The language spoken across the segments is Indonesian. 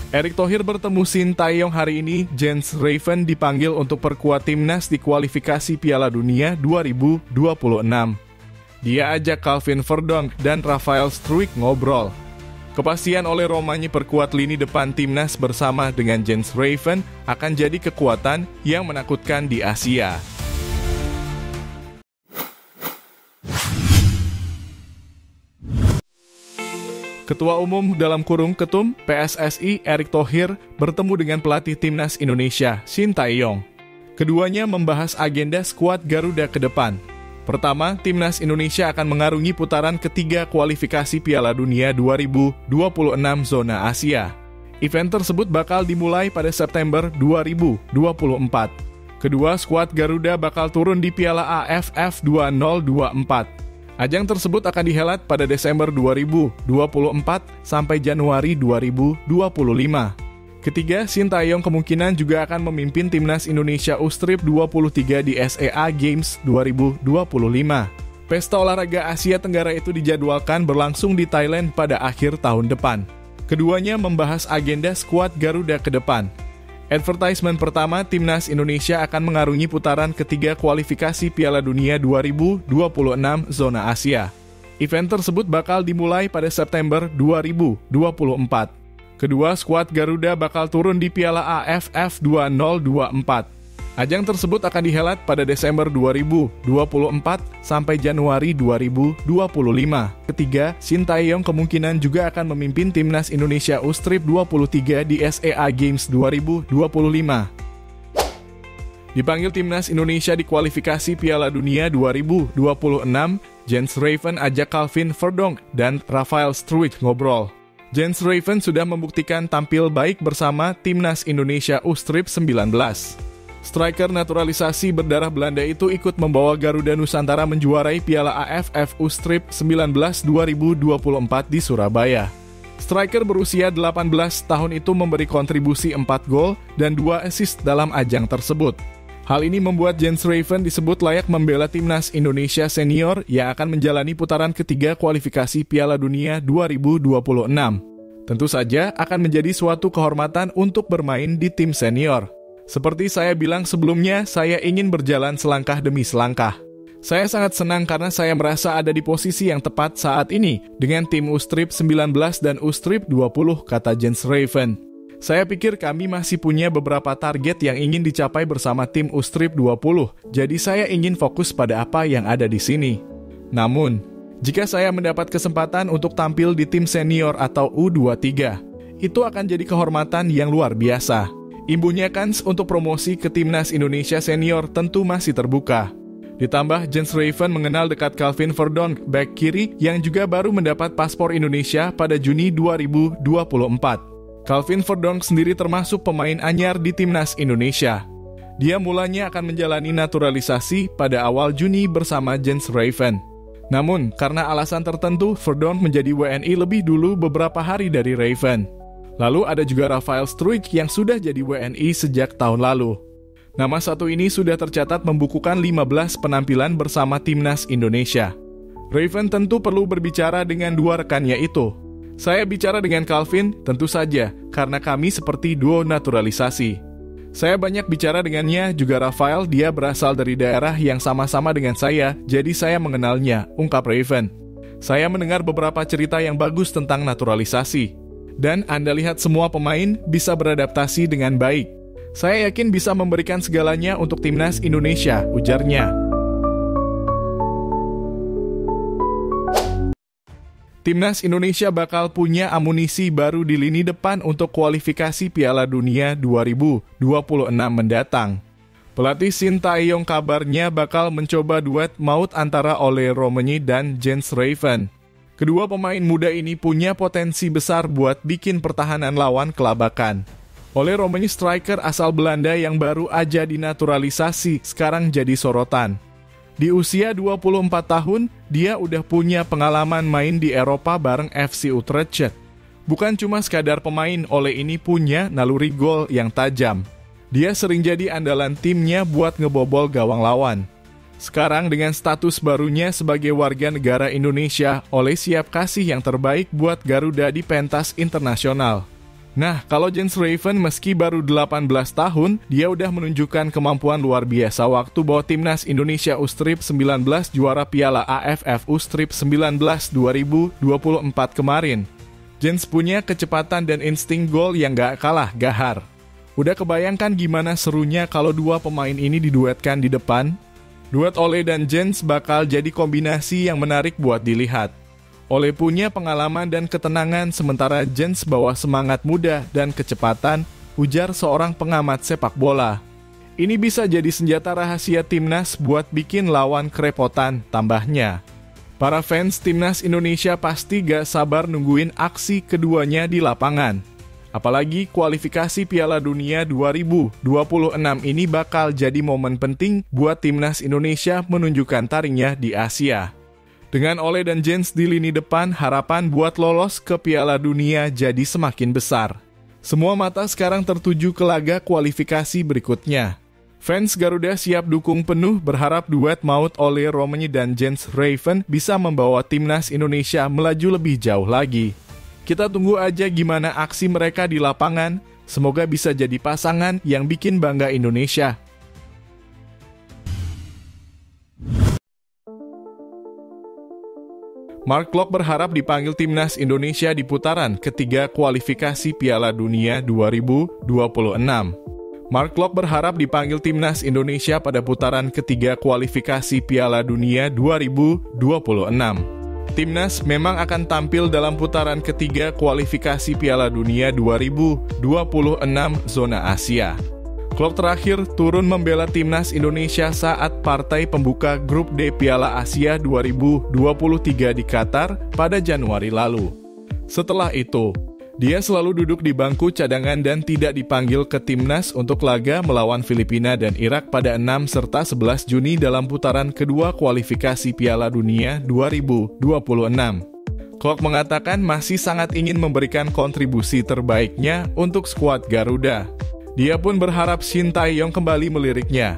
Erick Thohir bertemu Sintayong hari ini. Jens Raven dipanggil untuk perkuat timnas di kualifikasi Piala Dunia 2026. Dia ajak Calvin Verdonk dan Rafael Struijk ngobrol. Kepastian oleh Romagne perkuat lini depan timnas bersama dengan Jens Raven akan jadi kekuatan yang menakutkan di Asia. Ketua Umum (Ketum) PSSI Erick Thohir bertemu dengan pelatih timnas Indonesia, Sintayong. Keduanya membahas agenda skuad Garuda ke depan. Pertama, timnas Indonesia akan mengarungi putaran ketiga kualifikasi Piala Dunia 2026 zona Asia. Event tersebut bakal dimulai pada September 2024. Kedua skuad Garuda bakal turun di Piala AFF 2024. Ajang tersebut akan dihelat pada Desember 2024 sampai Januari 2025. Ketiga, Sintayong kemungkinan juga akan memimpin timnas Indonesia U-Strip 23 di SEA Games 2025. Pesta olahraga Asia Tenggara itu dijadwalkan berlangsung di Thailand pada akhir tahun depan. Keduanya membahas agenda skuad Garuda ke depan. Advertisement pertama, timnas Indonesia akan mengarungi putaran ketiga kualifikasi Piala Dunia 2026 zona Asia. Event tersebut bakal dimulai pada September 2024. Kedua skuad Garuda bakal turun di Piala AFF 2024. Ajang tersebut akan dihelat pada Desember 2024 sampai Januari 2025. Ketiga, Sintayong kemungkinan juga akan memimpin timnas Indonesia U-Strip 23 di SEA Games 2025. Dipanggil timnas Indonesia di kualifikasi Piala Dunia 2026, Jens Raven ajak Calvin Verdonk dan Rafael Struijk ngobrol. Jens Raven sudah membuktikan tampil baik bersama timnas Indonesia U-Strip 19. Striker naturalisasi berdarah Belanda itu ikut membawa Garuda Nusantara menjuarai Piala AFF U-Strip 19 2024 di Surabaya. Striker berusia 18 tahun itu memberi kontribusi 4 gol dan 2 assist dalam ajang tersebut. Hal ini membuat Jens Raven disebut layak membela timnas Indonesia senior yang akan menjalani putaran ketiga kualifikasi Piala Dunia 2026. Tentu saja akan menjadi suatu kehormatan untuk bermain di tim senior. Seperti saya bilang sebelumnya, saya ingin berjalan selangkah demi selangkah. Saya sangat senang karena saya merasa ada di posisi yang tepat saat ini dengan tim U-Strip 19 dan U-Strip 20, kata Jens Raven. Saya pikir kami masih punya beberapa target yang ingin dicapai bersama tim U-Strip 20, jadi saya ingin fokus pada apa yang ada di sini. Namun, jika saya mendapat kesempatan untuk tampil di tim senior atau U23, itu akan jadi kehormatan yang luar biasa. Imbuhnya kans untuk promosi ke timnas Indonesia senior tentu masih terbuka. Ditambah Jens Raven mengenal dekat Calvin Verdonk, bek kiri yang juga baru mendapat paspor Indonesia pada Juni 2024. Calvin Verdonk sendiri termasuk pemain anyar di timnas Indonesia. Dia mulanya akan menjalani naturalisasi pada awal Juni bersama Jens Raven. Namun, karena alasan tertentu, Verdonk menjadi WNI lebih dulu beberapa hari dari Raven. Lalu ada juga Rafael Struijk yang sudah jadi WNI sejak tahun lalu. Nama satu ini sudah tercatat membukukan 15 penampilan bersama timnas Indonesia. Raven tentu perlu berbicara dengan dua rekannya itu. Saya bicara dengan Calvin, tentu saja, karena kami seperti duo naturalisasi. Saya banyak bicara dengannya, juga Rafael, dia berasal dari daerah yang sama-sama dengan saya, jadi saya mengenalnya, ungkap Raven. Saya mendengar beberapa cerita yang bagus tentang naturalisasi. Dan Anda lihat semua pemain bisa beradaptasi dengan baik. Saya yakin bisa memberikan segalanya untuk timnas Indonesia, ujarnya. Timnas Indonesia bakal punya amunisi baru di lini depan untuk kualifikasi Piala Dunia 2026 mendatang. Pelatih Sintayong kabarnya bakal mencoba duet maut antara Ole Romagne dan Jens Raven. Kedua pemain muda ini punya potensi besar buat bikin pertahanan lawan kelabakan. Ole Romagne striker asal Belanda yang baru aja dinaturalisasi sekarang jadi sorotan. Di usia 24 tahun, dia udah punya pengalaman main di Eropa bareng FC Utrecht. Bukan cuma sekadar pemain, Ole ini punya naluri gol yang tajam. Dia sering jadi andalan timnya buat ngebobol gawang lawan. Sekarang dengan status barunya sebagai warga negara Indonesia, Ole siap kasih yang terbaik buat Garuda di pentas internasional. Nah, kalau Jens Raven meski baru 18 tahun, dia udah menunjukkan kemampuan luar biasa waktu bawa timnas Indonesia U-19 juara Piala AFF U-19 2024 kemarin. Jens punya kecepatan dan insting gol yang gak kalah gahar. Udah kebayangkan gimana serunya kalau dua pemain ini diduetkan di depan? Duet Ole dan Jens bakal jadi kombinasi yang menarik buat dilihat. Ole punya pengalaman dan ketenangan sementara Jens bawa semangat muda dan kecepatan, ujar seorang pengamat sepak bola. Ini bisa jadi senjata rahasia timnas buat bikin lawan kerepotan, tambahnya. Para fans timnas Indonesia pasti gak sabar nungguin aksi keduanya di lapangan. Apalagi kualifikasi Piala Dunia 2026 ini bakal jadi momen penting buat timnas Indonesia menunjukkan taringnya di Asia. Dengan Ole dan Jens di lini depan, harapan buat lolos ke Piala Dunia jadi semakin besar. Semua mata sekarang tertuju ke laga kualifikasi berikutnya. Fans Garuda siap dukung penuh berharap duet maut Ole Romani dan Jens Raven bisa membawa timnas Indonesia melaju lebih jauh lagi. Kita tunggu aja gimana aksi mereka di lapangan, semoga bisa jadi pasangan yang bikin bangga Indonesia. Mark Klok berharap dipanggil timnas Indonesia di putaran ketiga kualifikasi Piala Dunia 2026. Mark Klok berharap dipanggil timnas Indonesia pada putaran ketiga kualifikasi Piala Dunia 2026. Timnas memang akan tampil dalam putaran ketiga kualifikasi Piala Dunia 2026 zona Asia. Klok terakhir turun membela timnas Indonesia saat partai pembuka grup D Piala Asia 2023 di Qatar pada Januari lalu. Setelah itu, dia selalu duduk di bangku cadangan dan tidak dipanggil ke timnas untuk laga melawan Filipina dan Irak pada 6 serta 11 Juni dalam putaran kedua kualifikasi Piala Dunia 2026. Klok mengatakan masih sangat ingin memberikan kontribusi terbaiknya untuk skuad Garuda. Dia pun berharap Shin Tae-yong kembali meliriknya.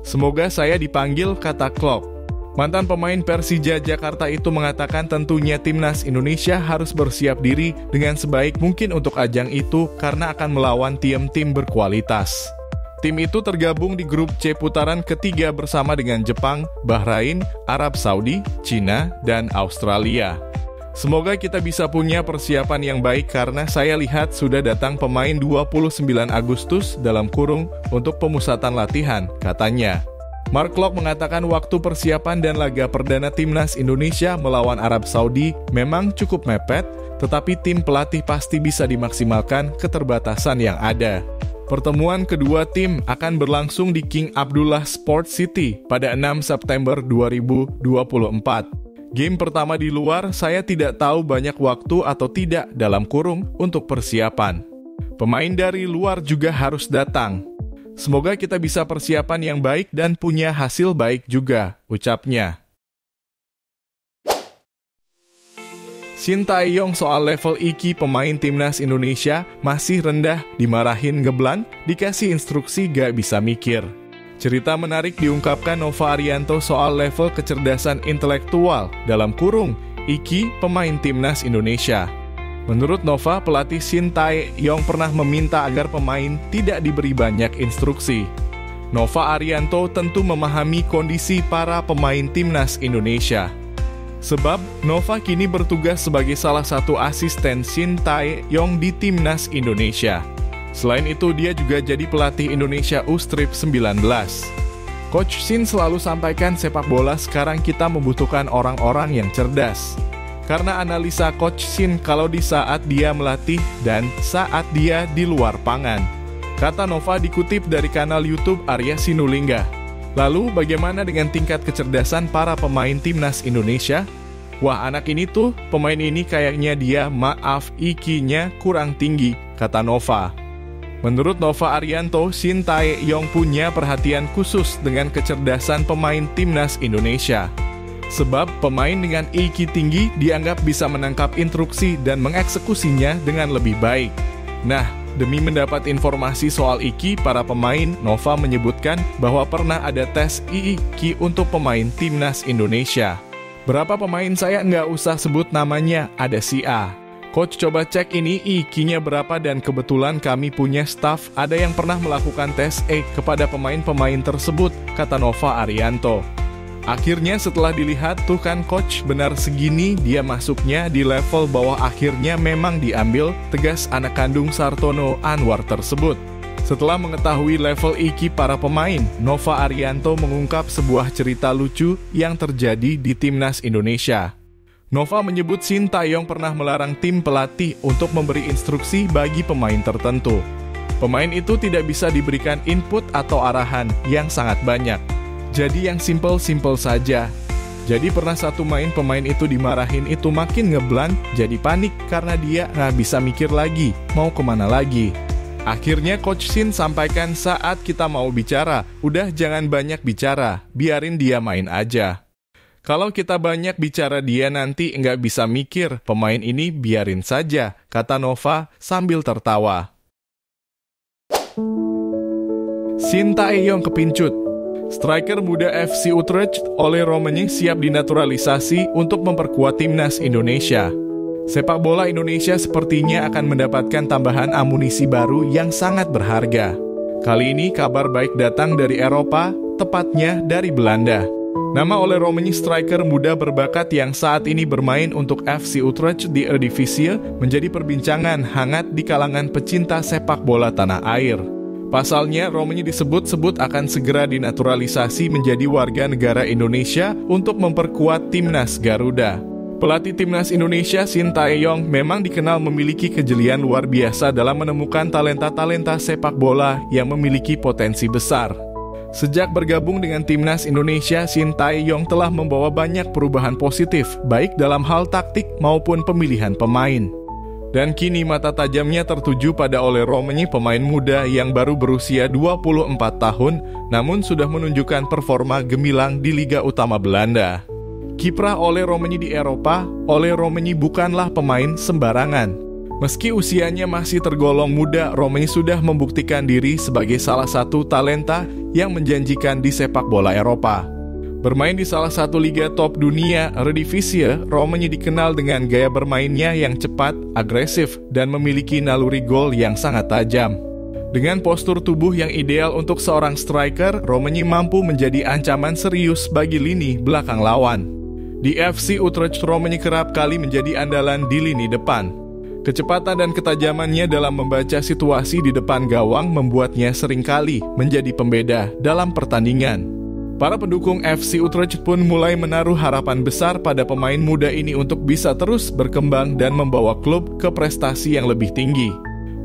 Semoga saya dipanggil, kata Klok. Mantan pemain Persija Jakarta itu mengatakan tentunya timnas Indonesia harus bersiap diri dengan sebaik mungkin untuk ajang itu karena akan melawan tim-tim berkualitas. Tim itu tergabung di grup C putaran ketiga bersama dengan Jepang, Bahrain, Arab Saudi, Cina, dan Australia. Semoga kita bisa punya persiapan yang baik karena saya lihat sudah datang pemain 29 Agustus dalam kurung untuk pemusatan latihan, katanya. Mark Klok mengatakan waktu persiapan dan laga perdana timnas Indonesia melawan Arab Saudi memang cukup mepet, tetapi tim pelatih pasti bisa dimaksimalkan keterbatasan yang ada. Pertemuan kedua tim akan berlangsung di King Abdullah Sports City pada 6 September 2024. Game pertama di luar, saya tidak tahu banyak waktu atau tidak dalam kurung untuk persiapan. Pemain dari luar juga harus datang. Semoga kita bisa persiapan yang baik dan punya hasil baik juga, ucapnya. Shin Tae-yong soal level IQ pemain timnas Indonesia masih rendah, dimarahin Geblan, dikasih instruksi gak bisa mikir. Cerita menarik diungkapkan Nova Arianto soal level kecerdasan intelektual dalam kurung IQ pemain timnas Indonesia. Menurut Nova, pelatih Shin Tae-yong pernah meminta agar pemain tidak diberi banyak instruksi. Nova Arianto tentu memahami kondisi para pemain timnas Indonesia. Sebab, Nova kini bertugas sebagai salah satu asisten Shin Tae-yong di timnas Indonesia. Selain itu, dia juga jadi pelatih Indonesia U-19. Coach Shin selalu sampaikan sepak bola sekarang kita membutuhkan orang-orang yang cerdas. Karena analisa Coach Shin kalau di saat dia melatih dan saat dia di luar pangan. Kata Nova dikutip dari kanal YouTube Arya Sinulinga. Lalu bagaimana dengan tingkat kecerdasan para pemain timnas Indonesia? Wah, anak ini tuh, pemain ini kayaknya dia IQ-nya kurang tinggi, kata Nova. Menurut Nova Arianto, Shin Tae-yong punya perhatian khusus dengan kecerdasan pemain timnas Indonesia. Sebab pemain dengan IQ tinggi dianggap bisa menangkap instruksi dan mengeksekusinya dengan lebih baik. Nah, demi mendapat informasi soal IQ para pemain, Nova menyebutkan bahwa pernah ada tes IQ untuk pemain timnas Indonesia. Berapa pemain saya nggak usah sebut namanya, ada si A. Coach coba cek ini IQ-nya berapa dan kebetulan kami punya staff ada yang pernah melakukan tes kepada pemain-pemain tersebut, kata Nova Arianto. Akhirnya setelah dilihat tuh kan coach benar segini dia masuknya di level bawah akhirnya memang diambil, tegas anak kandung Sartono Anwar tersebut. Setelah mengetahui level IQ para pemain, Nova Arianto mengungkap sebuah cerita lucu yang terjadi di Timnas Indonesia. Nova menyebut Shin Tae-yong pernah melarang tim pelatih untuk memberi instruksi bagi pemain tertentu. Pemain itu tidak bisa diberikan input atau arahan yang sangat banyak. Jadi yang simple-simple saja. Jadi pernah satu pemain itu dimarahin itu makin ngeblank, jadi panik karena dia nggak bisa mikir lagi, mau kemana lagi. Akhirnya Coach Shin sampaikan saat kita mau bicara, udah jangan banyak bicara, biarin dia main aja. Kalau kita banyak bicara dia nanti nggak bisa mikir, pemain ini biarin saja, kata Nova sambil tertawa. Shin Tae-yong kepincut. Striker muda FC Utrecht Ole Roemenick siap dinaturalisasi untuk memperkuat Timnas Indonesia. Sepak bola Indonesia sepertinya akan mendapatkan tambahan amunisi baru yang sangat berharga. Kali ini kabar baik datang dari Eropa, tepatnya dari Belanda. Nama Ole Roemenick striker muda berbakat yang saat ini bermain untuk FC Utrecht di Eredivisie menjadi perbincangan hangat di kalangan pecinta sepak bola tanah air. Pasalnya, Roemenick disebut-sebut akan segera dinaturalisasi menjadi warga negara Indonesia untuk memperkuat Timnas Garuda. Pelatih Timnas Indonesia Shin Tae-yong memang dikenal memiliki kejelian luar biasa dalam menemukan talenta-talenta sepak bola yang memiliki potensi besar. Sejak bergabung dengan Timnas Indonesia, Shin Tae-yong telah membawa banyak perubahan positif, baik dalam hal taktik maupun pemilihan pemain. Dan kini mata tajamnya tertuju pada Ole Roemenick, pemain muda yang baru berusia 24 tahun, namun sudah menunjukkan performa gemilang di Liga Utama Belanda. Kiprah Ole Roemenick di Eropa, Ole Roemenick bukanlah pemain sembarangan. Meski usianya masih tergolong muda, Roemenick sudah membuktikan diri sebagai salah satu talenta yang menjanjikan di sepak bola Eropa. Bermain di salah satu liga top dunia, Eredivisie, Roemenick dikenal dengan gaya bermainnya yang cepat, agresif, dan memiliki naluri gol yang sangat tajam. Dengan postur tubuh yang ideal untuk seorang striker, Roemenick mampu menjadi ancaman serius bagi lini belakang lawan. Di FC Utrecht, Roemenick kerap kali menjadi andalan di lini depan. Kecepatan dan ketajamannya dalam membaca situasi di depan gawang membuatnya seringkali menjadi pembeda dalam pertandingan. Para pendukung FC Utrecht pun mulai menaruh harapan besar pada pemain muda ini untuk bisa terus berkembang dan membawa klub ke prestasi yang lebih tinggi.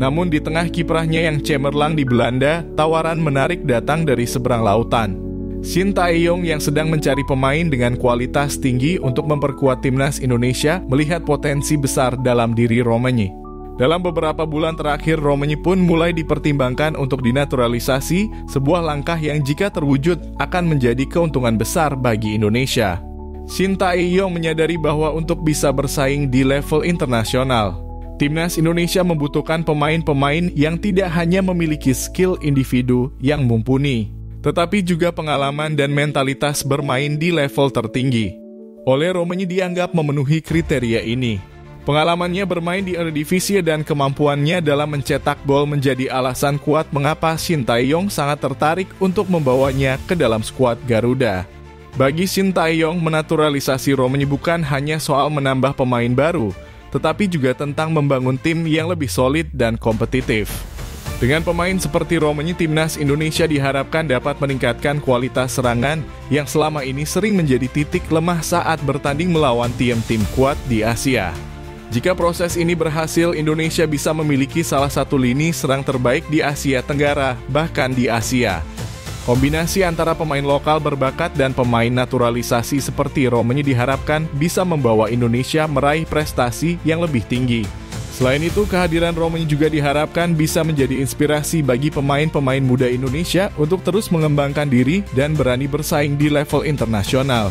Namun di tengah kiprahnya yang cemerlang di Belanda, tawaran menarik datang dari seberang lautan. Shin Tae-yong yang sedang mencari pemain dengan kualitas tinggi untuk memperkuat Timnas Indonesia melihat potensi besar dalam diri Roemenick. Dalam beberapa bulan terakhir, Roemenick pun mulai dipertimbangkan untuk dinaturalisasi, sebuah langkah yang jika terwujud akan menjadi keuntungan besar bagi Indonesia. Shin Tae-yong menyadari bahwa untuk bisa bersaing di level internasional, Timnas Indonesia membutuhkan pemain-pemain yang tidak hanya memiliki skill individu yang mumpuni, tetapi juga pengalaman dan mentalitas bermain di level tertinggi. Ole Roemenick dianggap memenuhi kriteria ini. Pengalamannya bermain di Eredivisie dan kemampuannya dalam mencetak gol menjadi alasan kuat mengapa Shin Tae-yong sangat tertarik untuk membawanya ke dalam skuad Garuda. Bagi Shin Tae-yong, menaturalisasi Roemenick bukan hanya soal menambah pemain baru, tetapi juga tentang membangun tim yang lebih solid dan kompetitif. Dengan pemain seperti Roemenick, Timnas Indonesia diharapkan dapat meningkatkan kualitas serangan yang selama ini sering menjadi titik lemah saat bertanding melawan tim-tim kuat di Asia. Jika proses ini berhasil, Indonesia bisa memiliki salah satu lini serang terbaik di Asia Tenggara, bahkan di Asia. Kombinasi antara pemain lokal berbakat dan pemain naturalisasi seperti Roemenick diharapkan bisa membawa Indonesia meraih prestasi yang lebih tinggi. Selain itu, kehadiran Roemenick juga diharapkan bisa menjadi inspirasi bagi pemain-pemain muda Indonesia untuk terus mengembangkan diri dan berani bersaing di level internasional.